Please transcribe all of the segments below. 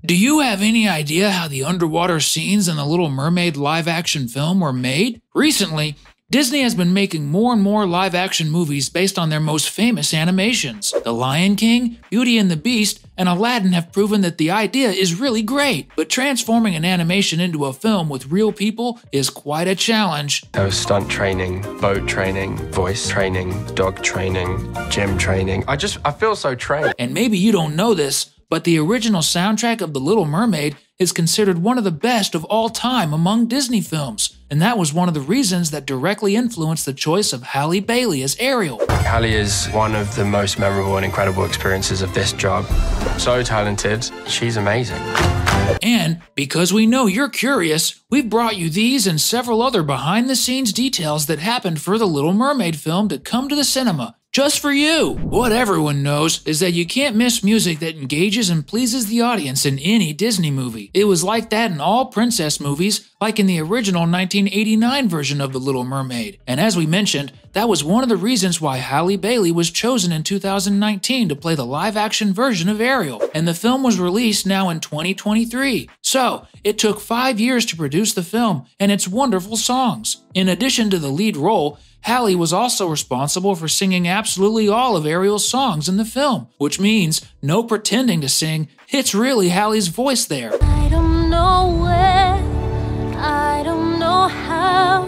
Do you have any idea how the underwater scenes in the Little Mermaid live-action film were made? Recently, Disney has been making more and more live-action movies based on their most famous animations. The Lion King, Beauty and the Beast, and Aladdin have proven that the idea is really great, but transforming an animation into a film with real people is quite a challenge. There was stunt training, boat training, voice training, dog training, gym training. I feel so trained. And maybe you don't know this, but the original soundtrack of The Little Mermaid is considered one of the best of all time among Disney films, and that was one of the reasons that directly influenced the choice of Halle Bailey as Ariel. Halle is one of the most memorable and incredible experiences of this job. So talented, she's amazing. And because we know you're curious, we've brought you these and several other behind-the-scenes details that happened for the Little Mermaid film to come to the cinema. Just for you! What everyone knows is that you can't miss music that engages and pleases the audience in any Disney movie. It was like that in all princess movies, like in the original 1989 version of The Little Mermaid. And as we mentioned, that was one of the reasons why Halle Bailey was chosen in 2019 to play the live-action version of Ariel. And the film was released now in 2023. So, it took 5 years to produce the film and its wonderful songs. In addition to the lead role, Halle was also responsible for singing absolutely all of Ariel's songs in the film, which means no pretending to sing, it's really Halle's voice there. I don't know where, I don't know how,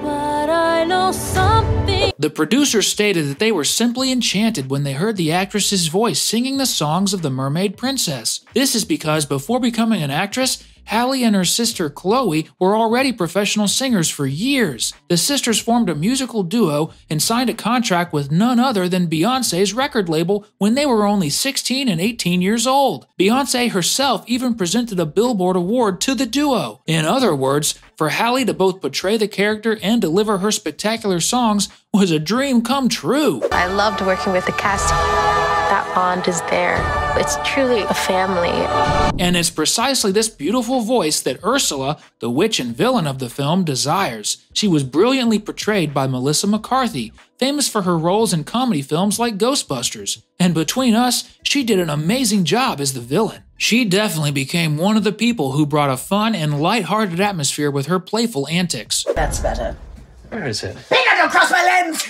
but I know something. The producers stated that they were simply enchanted when they heard the actress's voice singing the songs of the Mermaid Princess. This is because before becoming an actress, Halle and her sister Chloe were already professional singers for years. The sisters formed a musical duo and signed a contract with none other than Beyoncé's record label when they were only 16 and 18 years old. Beyoncé herself even presented a Billboard award to the duo. In other words, for Halle to both portray the character and deliver her spectacular songs was a dream come true. I loved working with the cast. That bond is there. It's truly a family. And it's precisely this beautiful voice that Ursula, the witch and villain of the film, desires. She was brilliantly portrayed by Melissa McCarthy, famous for her roles in comedy films like Ghostbusters. And between us, she did an amazing job as the villain. She definitely became one of the people who brought a fun and light-hearted atmosphere with her playful antics. That's better. Where is it? Don't cross my lens!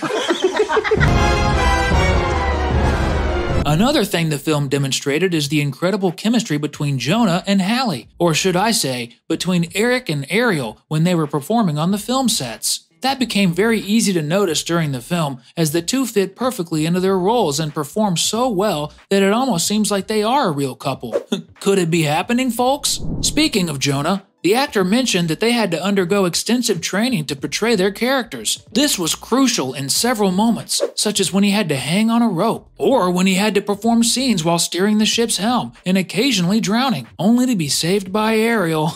Another thing the film demonstrated is the incredible chemistry between Jonah and Halle, or should I say, between Eric and Ariel when they were performing on the film sets. That became very easy to notice during the film, as the two fit perfectly into their roles and performed so well that it almost seems like they are a real couple. Could it be happening, folks? Speaking of Jonah, the actor mentioned that they had to undergo extensive training to portray their characters. This was crucial in several moments, such as when he had to hang on a rope, or when he had to perform scenes while steering the ship's helm and occasionally drowning, only to be saved by Ariel.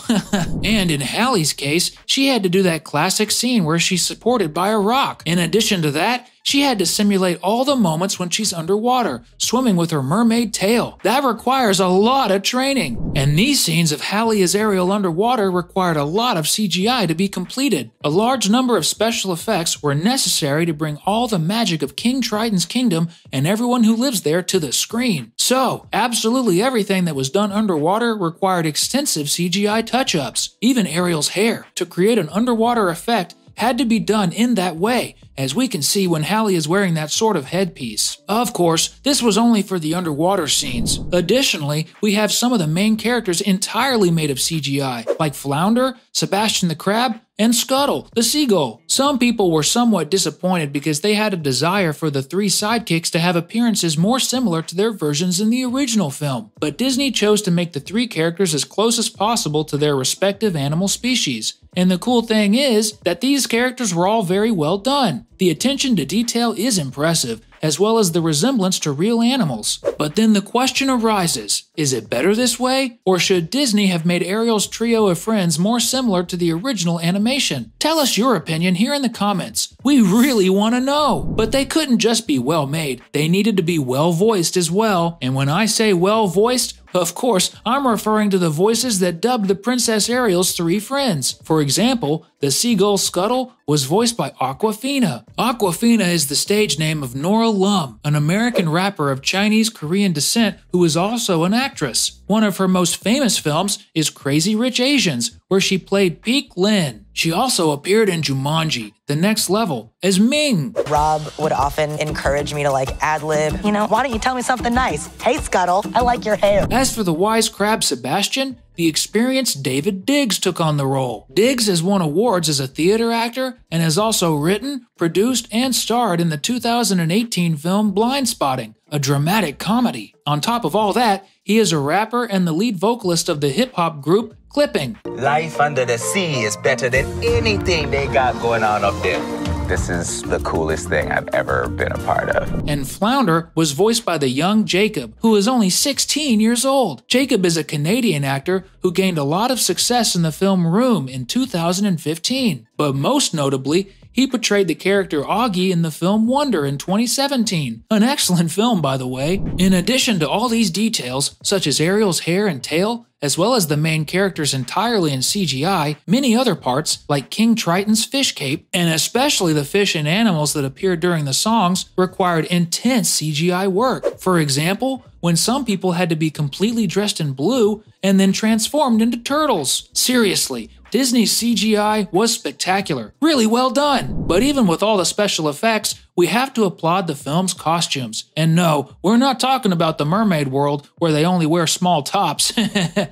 And in Halle's case, she had to do that classic scene where she's supported by a rock. In addition to that, she had to simulate all the moments when she's underwater, swimming with her mermaid tail. That requires a lot of training. And these scenes of Halle as Ariel underwater required a lot of CGI to be completed. A large number of special effects were necessary to bring all the magic of King Triton's kingdom and everyone who lives there to the screen. So, absolutely everything that was done underwater required extensive CGI touch-ups. Even Ariel's hair, to create an underwater effect, had to be done in that way, as we can see when Halle is wearing that sort of headpiece. Of course, this was only for the underwater scenes. Additionally, we have some of the main characters entirely made of CGI, like Flounder, Sebastian the Crab, and Scuttle, the seagull. Some people were somewhat disappointed because they had a desire for the three sidekicks to have appearances more similar to their versions in the original film. But Disney chose to make the three characters as close as possible to their respective animal species. And the cool thing is that these characters were all very well done. The attention to detail is impressive, as well as the resemblance to real animals. But then the question arises, is it better this way? Or should Disney have made Ariel's trio of friends more similar to the original animation? Tell us your opinion here in the comments. We really want to know. But they couldn't just be well made, they needed to be well voiced as well. And when I say well voiced, of course, I'm referring to the voices that dubbed the Princess Ariel's 3 friends. For example, the seagull Scuttle was voiced by Awkwafina. Awkwafina is the stage name of Nora Lum, an American rapper of Chinese-Korean descent who is also an actress. One of her most famous films is Crazy Rich Asians, where she played Peek Lin. She also appeared in Jumanji: The Next Level as Ming. Rob would often encourage me to ad-lib. Why don't you tell me something nice? Hey, Scuttle, I like your hair. As for the wise crab Sebastian, the experienced David Diggs took on the role. Diggs has won awards as a theater actor and has also written, produced, and starred in the 2018 film Blindspotting, a dramatic comedy. On top of all that, he is a rapper and the lead vocalist of the hip-hop group Clipping. Life under the sea is better than anything they got going on up there. This is the coolest thing I've ever been a part of. And Flounder was voiced by the young Jacob, who is only 16 years old. Jacob is a Canadian actor who gained a lot of success in the film Room in 2015. But most notably, he portrayed the character Augie in the film Wonder in 2017. An excellent film, by the way. In addition to all these details, such as Ariel's hair and tail, as well as the main characters entirely in CGI, many other parts, like King Triton's fish cape, and especially the fish and animals that appeared during the songs, required intense CGI work. For example, when some people had to be completely dressed in blue and then transformed into turtles. Seriously, Disney's CGI was spectacular. Really well done. But even with all the special effects, we have to applaud the film's costumes. And no, we're not talking about the Mermaid world where they only wear small tops,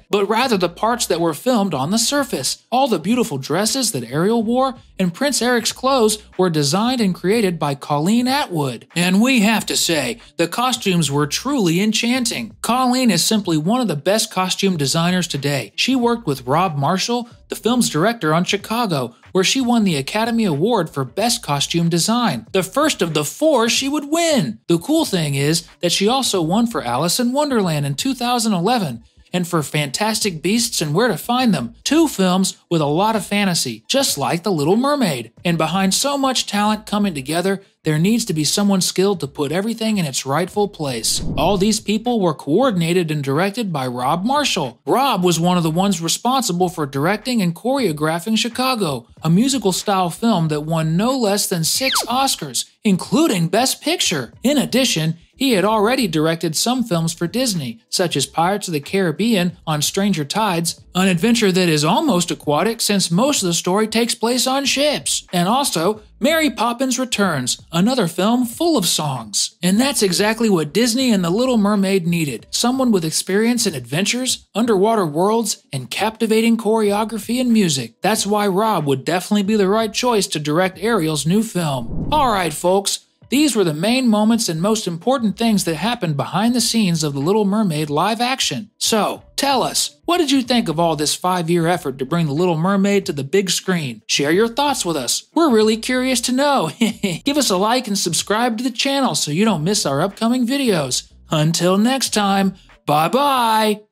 but rather the parts that were filmed on the surface. All the beautiful dresses that Ariel wore and Prince Eric's clothes were designed and created by Colleen Atwood. And we have to say, the costumes were truly enchanting. Colleen is simply one of the best costume designers today. She worked with Rob Marshall, the film's director, on Chicago, where she won the Academy Award for Best Costume Design, the first of the 4 she would win. The cool thing is that she also won for Alice in Wonderland in 2011, and for Fantastic Beasts and Where to Find Them, 2 films with a lot of fantasy, just like The Little Mermaid. And behind so much talent coming together, there needs to be someone skilled to put everything in its rightful place. All these people were coordinated and directed by Rob Marshall. Rob was one of the ones responsible for directing and choreographing Chicago, a musical-style film that won no less than 6 Oscars, including Best Picture. In addition, he had already directed some films for Disney, such as Pirates of the Caribbean on Stranger Tides, an adventure that is almost aquatic since most of the story takes place on ships, and also Mary Poppins Returns, another film full of songs. And that's exactly what Disney and The Little Mermaid needed, someone with experience in adventures, underwater worlds, and captivating choreography and music. That's why Rob would definitely be the right choice to direct Ariel's new film. Alright folks, these were the main moments and most important things that happened behind the scenes of The Little Mermaid live action. So, tell us, what did you think of all this 5-year effort to bring The Little Mermaid to the big screen? Share your thoughts with us. We're really curious to know. Give us a like and subscribe to the channel so you don't miss our upcoming videos. Until next time, bye-bye!